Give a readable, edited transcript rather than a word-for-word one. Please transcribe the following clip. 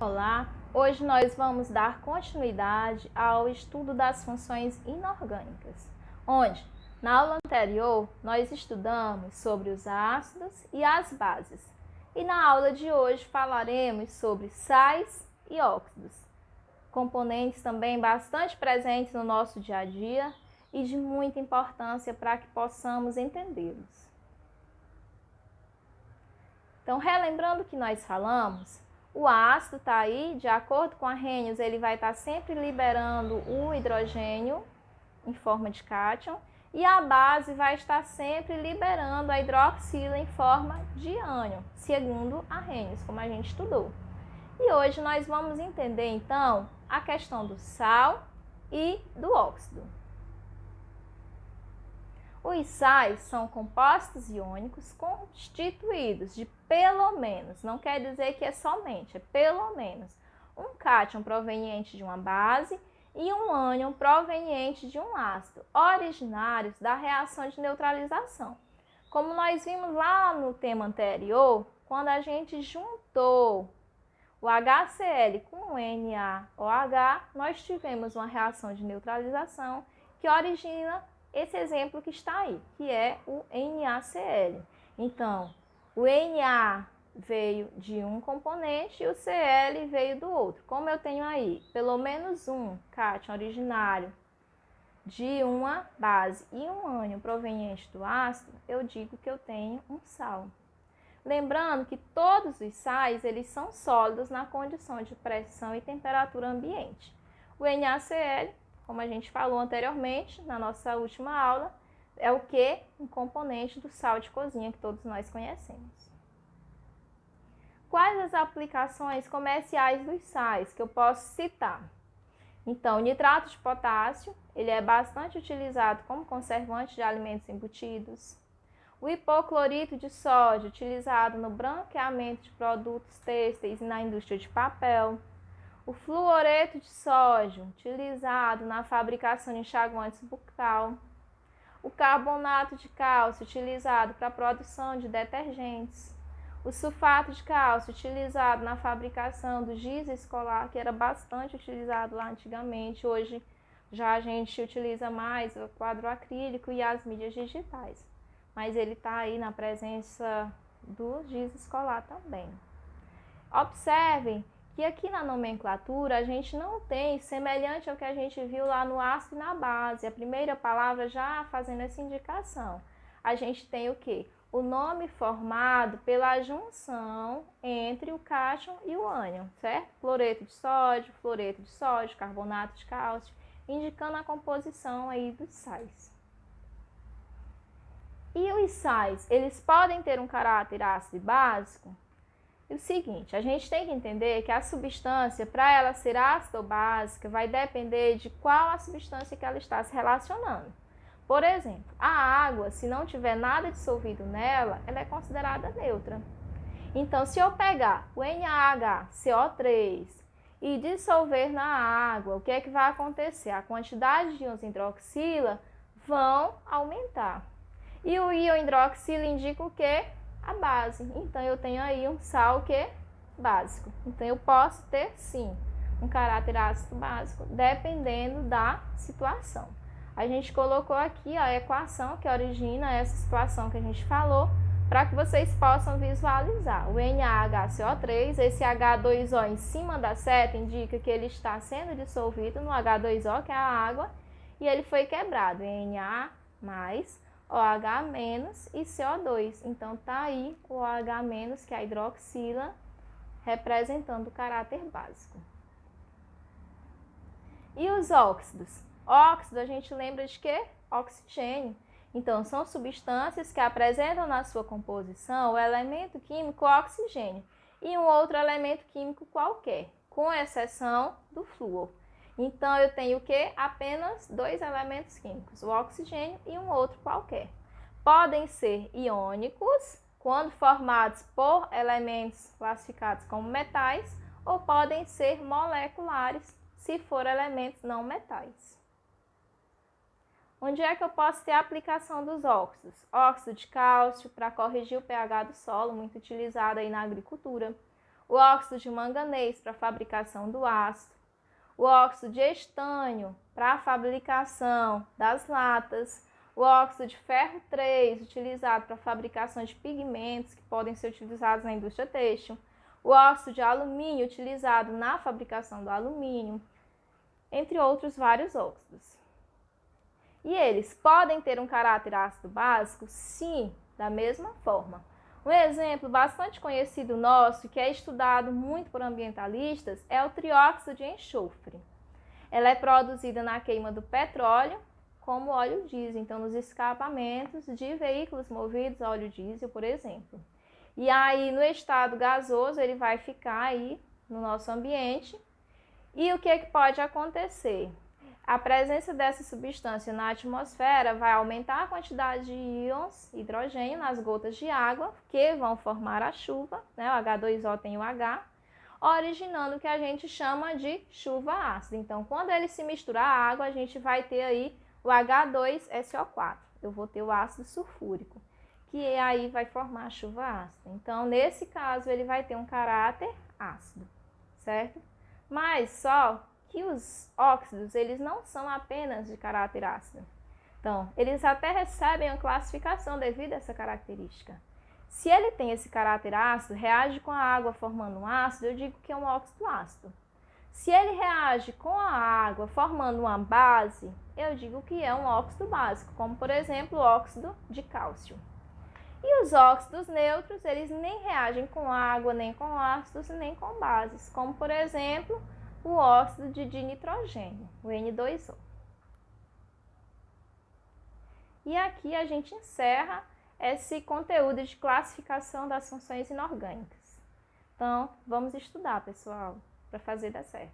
Olá, hoje nós vamos dar continuidade ao estudo das funções inorgânicas, onde, na aula anterior, nós estudamos sobre os ácidos e as bases, e na aula de hoje falaremos sobre sais e óxidos, componentes também bastante presentes no nosso dia a dia e de muita importância para que possamos entendê-los. Então, relembrando o que nós falamos, o ácido está aí, de acordo com a Arrhenius, ele vai estar sempre liberando o hidrogênio em forma de cátion e a base vai estar sempre liberando a hidroxila em forma de ânion, segundo a Arrhenius, como a gente estudou. E hoje nós vamos entender, então, a questão do sal e do óxido. Os sais são compostos iônicos constituídos de pelo menos, não quer dizer que é somente, é pelo menos um cátion proveniente de uma base e um ânion proveniente de um ácido, originários da reação de neutralização. Como nós vimos lá no tema anterior, quando a gente juntou o HCl com o NaOH, nós tivemos uma reação de neutralização que origina esse exemplo que está aí, que é o NaCl. Então, o Na veio de um componente e o Cl veio do outro. Como eu tenho aí pelo menos um cátion originário de uma base e um ânion proveniente do ácido, eu digo que eu tenho um sal. Lembrando que todos os sais eles são sólidos na condição de pressão e temperatura ambiente. O NaCl, como a gente falou anteriormente, na nossa última aula, é o que? Um componente do sal de cozinha que todos nós conhecemos. Quais as aplicações comerciais dos sais que eu posso citar? Então, o nitrato de potássio, ele é bastante utilizado como conservante de alimentos embutidos. O hipoclorito de sódio, utilizado no branqueamento de produtos têxteis e na indústria de papel. O fluoreto de sódio, utilizado na fabricação de enxaguantes bucal. O carbonato de cálcio, utilizado para a produção de detergentes. O sulfato de cálcio, utilizado na fabricação do giz escolar, que era bastante utilizado lá antigamente. Hoje já a gente utiliza mais o quadro acrílico e as mídias digitais. Mas ele está aí na presença do giz escolar também. Observem que aqui na nomenclatura a gente não tem, semelhante ao que a gente viu lá no ácido e na base, a primeira palavra já fazendo essa indicação. A gente tem o quê? O nome formado pela junção entre o cátion e o ânion, certo? Fluoreto de sódio, carbonato de cálcio, indicando a composição aí dos sais. E os sais, eles podem ter um caráter ácido e básico? É o seguinte, a gente tem que entender que a substância, para ela ser ácida ou básica, vai depender de qual a substância que ela está se relacionando. Por exemplo, a água, se não tiver nada dissolvido nela, ela é considerada neutra. Então, se eu pegar o NaHCO3 e dissolver na água, o que é que vai acontecer? A quantidade de íons hidroxila vão aumentar. E o íon hidroxila indica o quê? A base. Então, eu tenho aí um sal que é básico. Então, eu posso ter, sim, um caráter ácido básico, dependendo da situação. A gente colocou aqui a equação que origina essa situação que a gente falou, para que vocês possam visualizar. O NaHCO3, esse H2O em cima da seta, indica que ele está sendo dissolvido no H2O, que é a água, e ele foi quebrado. Na mais OH- e CO2. Então, tá aí o OH-, que é a hidroxila, representando o caráter básico. E os óxidos? Óxido, a gente lembra de quê? Oxigênio. Então, são substâncias que apresentam na sua composição o elemento químico oxigênio e um outro elemento químico qualquer, com exceção do flúor. Então, eu tenho o quê? Apenas dois elementos químicos, o oxigênio e um outro qualquer. Podem ser iônicos, quando formados por elementos classificados como metais, ou podem ser moleculares, se for elementos não metais. Onde é que eu posso ter a aplicação dos óxidos? Óxido de cálcio, para corrigir o pH do solo, muito utilizado aí na agricultura. o óxido de manganês para a fabricação do aço, o óxido de estânio para a fabricação das latas, o óxido de ferro 3, utilizado para a fabricação de pigmentos que podem ser utilizados na indústria têxtil, o óxido de alumínio utilizado na fabricação do alumínio, entre outros vários óxidos. E eles podem ter um caráter ácido básico? Sim, da mesma forma. Um exemplo bastante conhecido nosso, que é estudado muito por ambientalistas, é o trióxido de enxofre. Ela é produzida na queima do petróleo, como óleo diesel, então nos escapamentos de veículos movidos a óleo diesel, por exemplo. E aí, no estado gasoso, ele vai ficar aí no nosso ambiente. E o que pode acontecer? A presença dessa substância na atmosfera vai aumentar a quantidade de íons hidrogênio nas gotas de água, que vão formar a chuva, né? O H2O tem o H, originando o que a gente chama de chuva ácida. Então, quando ele se misturar à água, a gente vai ter aí o H2SO4. Eu vou ter o ácido sulfúrico, que aí vai formar a chuva ácida. Então, nesse caso, ele vai ter um caráter ácido, certo? Mas só que os óxidos, eles não são apenas de caráter ácido. Então, eles até recebem uma classificação devido a essa característica. Se ele tem esse caráter ácido, reage com a água formando um ácido, eu digo que é um óxido ácido. Se ele reage com a água formando uma base, eu digo que é um óxido básico, como por exemplo o óxido de cálcio. E os óxidos neutros, eles nem reagem com água, nem com ácidos, nem com bases, como por exemplo o óxido de nitrogênio, o N2O. E aqui a gente encerra esse conteúdo de classificação das funções inorgânicas. Então, vamos estudar, pessoal, para fazer dar certo.